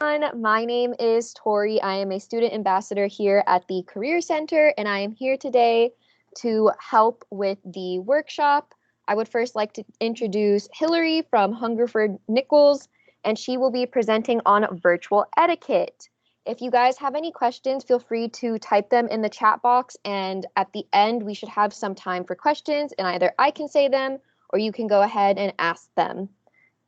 My name is Tori. I am a student ambassador here at the Career Center, and I am here today to help with the workshop. I would first like to introduce Hillary from Hungerford Nichols, and she will be presenting on virtual etiquette. If you guys have any questions, feel free to type them in the chat box, and at the end, we should have some time for questions, and either I can say them or you can go ahead and ask them.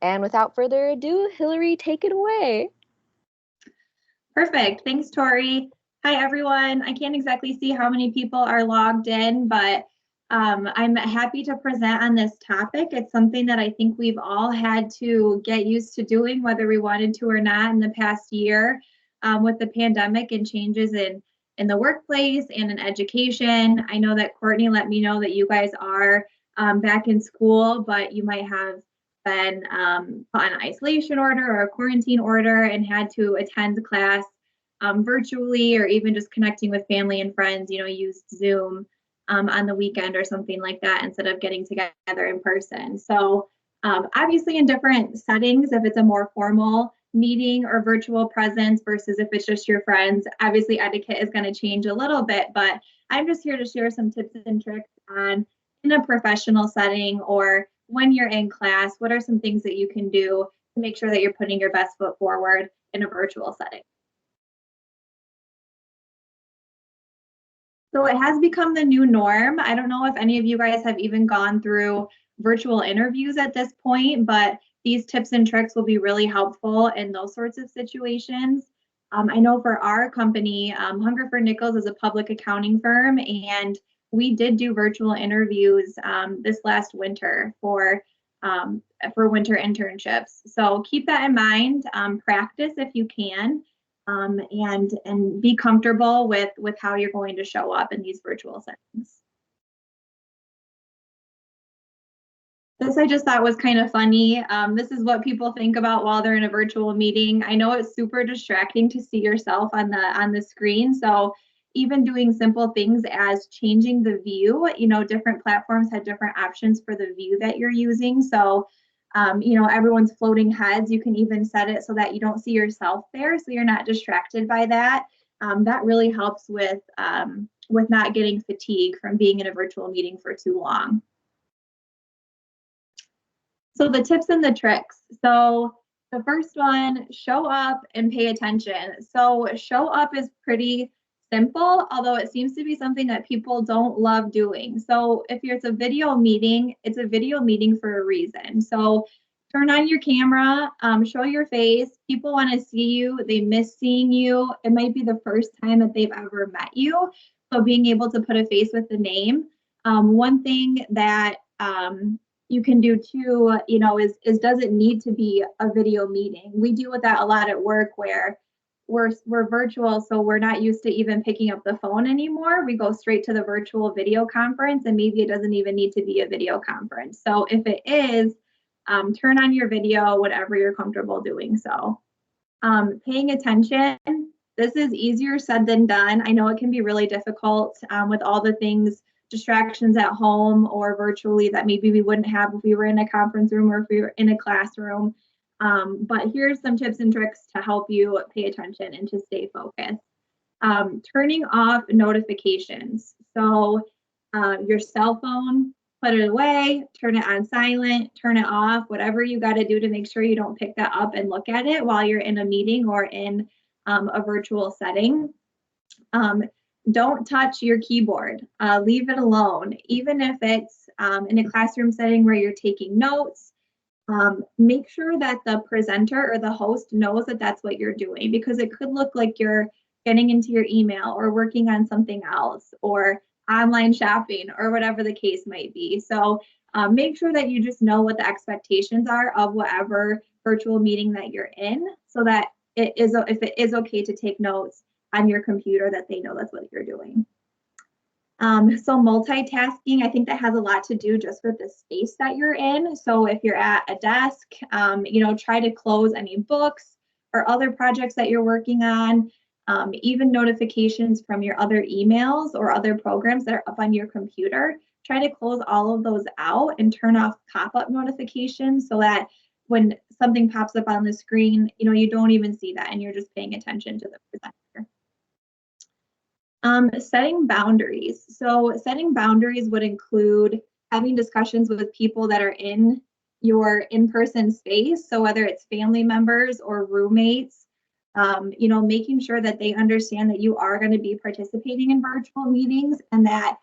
And without further ado, Hillary, take it away. Perfect. Thanks, Tori. Hi, everyone. I can't exactly see how many people are logged in, but I'm happy to present on this topic. It's something that I think we've all had to get used to doing, whether we wanted to or not, in the past year with the pandemic and changes in the workplace and in education. I know that Courtney let me know that you guys are back in school, but you might have been put on an isolation order or a quarantine order and had to attend class virtually, or even just connecting with family and friends, used Zoom on the weekend or something like that instead of getting together in person. So obviously in different settings, if it's a more formal meeting or virtual presence versus if it's just your friends, obviously etiquette is going to change a little bit, but I'm just here to share some tips and tricks on in a professional setting or when you're in class, what are some things that you can do to make sure that you're putting your best foot forward in a virtual setting? So it has become the new norm. I don't know if any of you guys have even gone through virtual interviews at this point, but these tips and tricks will be really helpful in those sorts of situations. I know for our company, Hungerford Nichols is a public accounting firm, and we did do virtual interviews this last winter for winter internships. So keep that in mind. Practice if you can, and be comfortable with how you're going to show up in these virtual settings. This I just thought was kind of funny. This is what people think about while they're in a virtual meeting. I know it's super distracting to see yourself on the screen. So even doing simple things as changing the view, different platforms have different options for the view that you're using. So, everyone's floating heads. You can even set it so that you don't see yourself there, so you're not distracted by that. That really helps with not getting fatigued from being in a virtual meeting for too long. So the tips and the tricks. So the first one, show up and pay attention. So show up is pretty simple, although it seems to be something that people don't love doing. So if it's a video meeting, it's a video meeting for a reason. So turn on your camera, show your face. People want to see you. They miss seeing you. It might be the first time that they've ever met you. So being able to put a face with the name. One thing that you can do too, is does it need to be a video meeting? We deal with that a lot at work where we're virtual, so we're not used to even picking up the phone anymore. We go straight to the virtual video conference, and maybe it doesn't even need to be a video conference. So if it is, turn on your video, whatever you're comfortable doing. So paying attention, this is easier said than done. I know it can be really difficult with all the things, distractions at home or virtually that maybe we wouldn't have if we were in a conference room or if we were in a classroom. But here's some tips and tricks to help you pay attention and to stay focused. Turning off notifications. So your cell phone, put it away, turn it on silent, turn it off, whatever you got to do to make sure you don't pick that up and look at it while you're in a meeting or in a virtual setting. Don't touch your keyboard. Leave it alone. Even if it's in a classroom setting where you're taking notes, make sure that the presenter or the host knows that that's what you're doing, because it could look like you're getting into your email or working on something else or online shopping or whatever the case might be. So make sure that you just know what the expectations are of whatever virtual meeting that you're in, so that if it is okay to take notes on your computer, that they know that's what you're doing. So multitasking, I think that has a lot to do just with the space that you're in. So if you're at a desk, try to close any books or other projects that you're working on, even notifications from your other emails or other programs that are up on your computer. Try to close all of those out and turn off pop-up notifications so that when something pops up on the screen, you don't even see that and you're just paying attention to the presenter. Setting boundaries. So setting boundaries would include having discussions with people that are in your in-person space. So whether it's family members or roommates, making sure that they understand that you are going to be participating in virtual meetings and that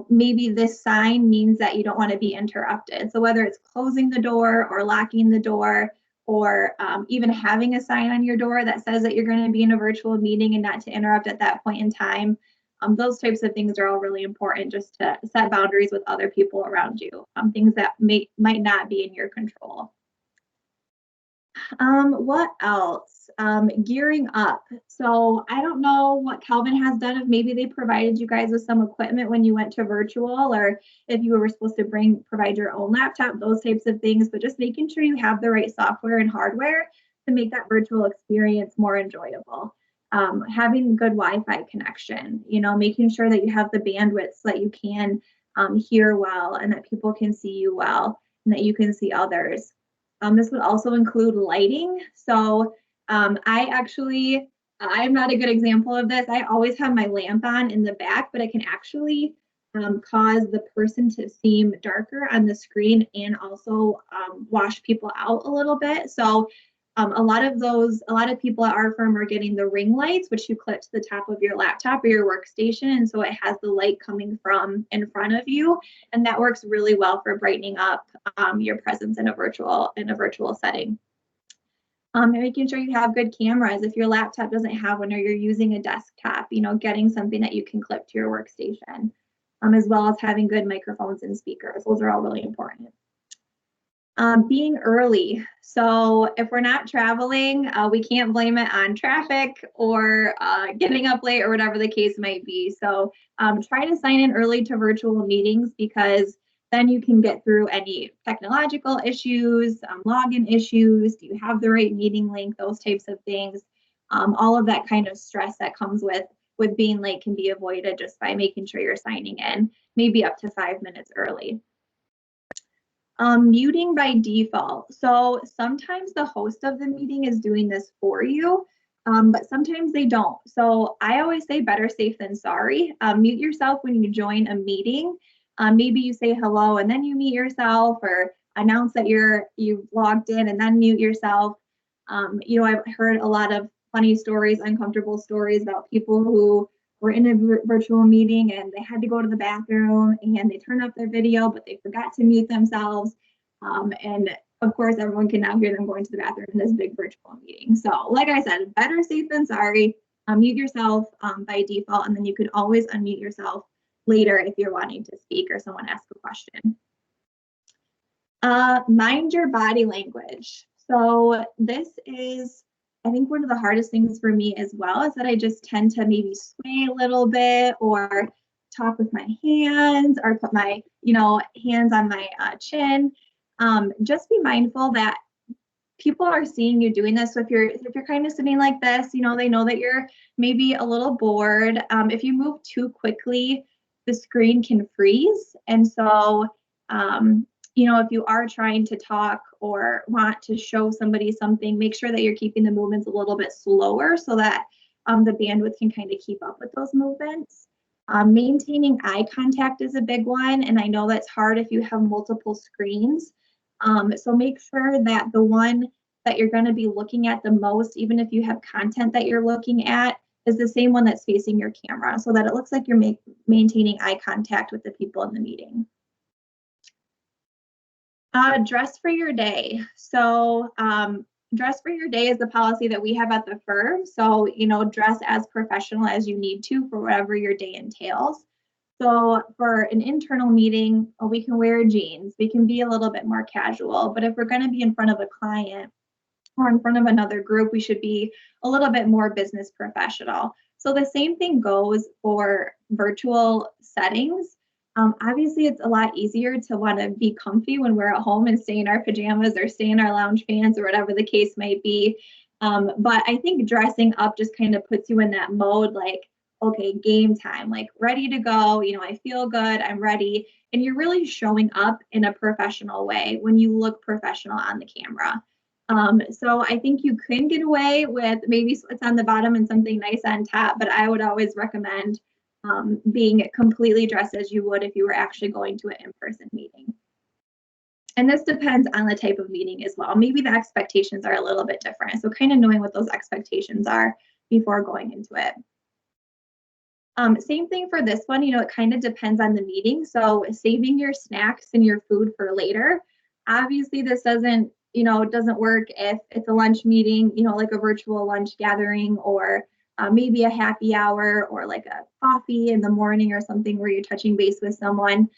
maybe this sign means that you don't want to be interrupted. So whether it's closing the door or locking the door, or even having a sign on your door that says that you're going to be in a virtual meeting and not to interrupt at that point in time. Those types of things are all really important, just to set boundaries with other people around you, things that might not be in your control. What else? Gearing up. So I don't know what Calvin has done, if maybe they provided you guys with some equipment when you went to virtual, or if you were supposed to provide your own laptop, those types of things, but just making sure you have the right software and hardware to make that virtual experience more enjoyable. Having good Wi-Fi connection, making sure that you have the bandwidth so that you can hear well and that people can see you well and that you can see others. This would also include lighting. So I'm not a good example of this. I always have my lamp on in the back, but it can actually cause the person to seem darker on the screen and also wash people out a little bit. So a lot of people at our firm are getting the ring lights, which you clip to the top of your laptop or your workstation. And so it has the light coming from in front of you. And that works really well for brightening up your presence in a virtual setting. And making sure you have good cameras. If your laptop doesn't have one or you're using a desktop, getting something that you can clip to your workstation, as well as having good microphones and speakers. Those are all really important. Being early. So if we're not traveling, we can't blame it on traffic or getting up late or whatever the case might be. So try to sign in early to virtual meetings, because then you can get through any technological issues, login issues. Do you have the right meeting link? Those types of things. All of that kind of stress that comes with being late can be avoided just by making sure you're signing in, maybe up to 5 minutes early. Muting by default. So sometimes the host of the meeting is doing this for you, but sometimes they don't. So I always say better safe than sorry. Mute yourself when you join a meeting. Maybe you say hello and then you mute yourself, or announce that you've logged in and then mute yourself. I've heard a lot of funny stories, uncomfortable stories about people who were in a virtual meeting and they had to go to the bathroom and they turned off their video, but they forgot to mute themselves. And of course, everyone can now hear them going to the bathroom in this big virtual meeting. So like I said, better safe than sorry. Mute yourself by default, and then you can always unmute yourself later if you're wanting to speak or someone asks a question. Mind your body language. So this is, I think, one of the hardest things for me as well, is that I just tend to maybe sway a little bit or talk with my hands or put my, hands on my chin. Just be mindful that people are seeing you doing this. So if you're kind of sitting like this, they know that you're maybe a little bored. If you move too quickly, the screen can freeze. And so, if you are trying to talk or want to show somebody something, make sure that you're keeping the movements a little bit slower so that the bandwidth can kind of keep up with those movements. Maintaining eye contact is a big one, and I know that's hard if you have multiple screens. So make sure that the one that you're going to be looking at the most, even if you have content that you're looking at, is the same one that's facing your camera, so that it looks like you're maintaining eye contact with the people in the meeting. Dress for your day. So dress for your day is the policy that we have at the firm. So, dress as professional as you need to for whatever your day entails. So for an internal meeting, we can wear jeans. We can be a little bit more casual. But if we're going to be in front of a client or in front of another group, we should be a little bit more business professional. So the same thing goes for virtual settings. Obviously, it's a lot easier to want to be comfy when we're at home and stay in our pajamas or stay in our lounge pants or whatever the case might be. But I think dressing up just kind of puts you in that mode, like, okay, game time, like ready to go, I feel good, I'm ready. And you're really showing up in a professional way when you look professional on the camera. So I think you can get away with maybe sweats on the bottom and something nice on top, but I would always recommend being completely dressed as you would if you were actually going to an in-person meeting. And this depends on the type of meeting as well. Maybe the expectations are a little bit different. So kind of knowing what those expectations are before going into it. Same thing for this one, it kind of depends on the meeting. So saving your snacks and your food for later. Obviously, this doesn't work if it's a lunch meeting, like a virtual lunch gathering, or maybe a happy hour, or like a coffee in the morning or something where you're touching base with someone.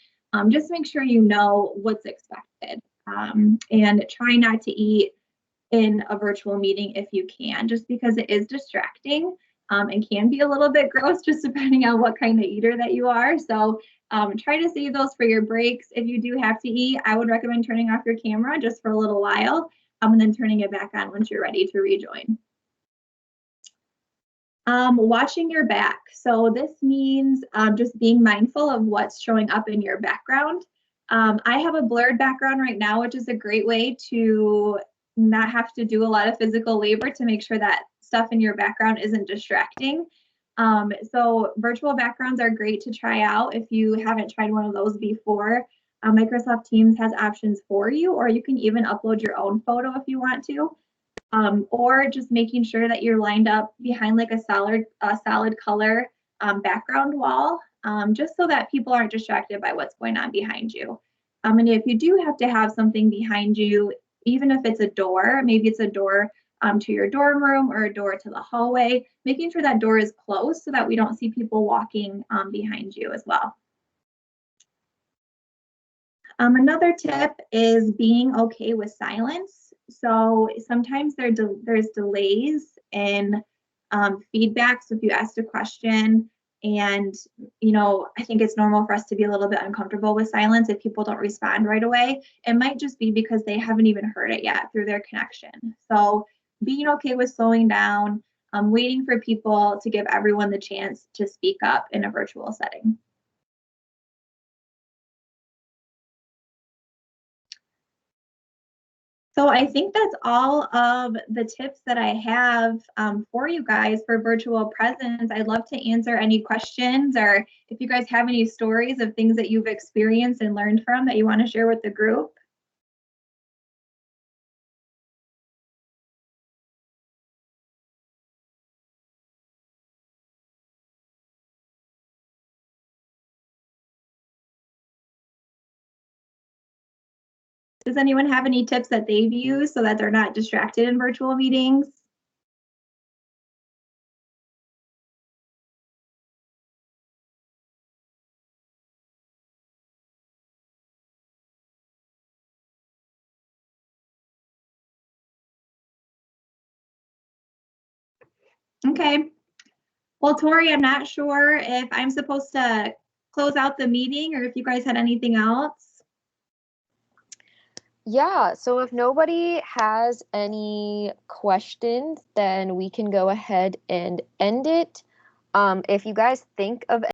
Just make sure you know what's expected, and try not to eat in a virtual meeting if you can, just because it is distracting, and can be a little bit gross just depending on what kind of eater that you are. So try to save those for your breaks. If you do have to eat, I would recommend turning off your camera just for a little while, and then turning it back on once you're ready to rejoin. Watching your back. So this means just being mindful of what's showing up in your background. I have a blurred background right now, which is a great way to not have to do a lot of physical labor to make sure that stuff in your background isn't distracting. So virtual backgrounds are great to try out if you haven't tried one of those before. Microsoft Teams has options for you, or you can even upload your own photo if you want to. Or just making sure that you're lined up behind like a solid color background wall, just so that people aren't distracted by what's going on behind you. And if you do have to have something behind you, even if it's a door, maybe it's a door to your dorm room or a door to the hallway, making sure that door is closed so that we don't see people walking behind you as well. Another tip is being okay with silence. So sometimes there's delays in feedback. So if you asked a question and, I think it's normal for us to be a little bit uncomfortable with silence if people don't respond right away. It might just be because they haven't even heard it yet through their connection. So being okay with slowing down, waiting for people to give everyone the chance to speak up in a virtual setting. So I think that's all of the tips that I have for you guys for virtual presence. I'd love to answer any questions, or if you guys have any stories of things that you've experienced and learned from that you want to share with the group. Does anyone have any tips that they've used so that they're not distracted in virtual meetings? Okay. Well, Tori, I'm not sure if I'm supposed to close out the meeting or if you guys had anything else. Yeah, so if nobody has any questions, then we can go ahead and end it. If you guys think of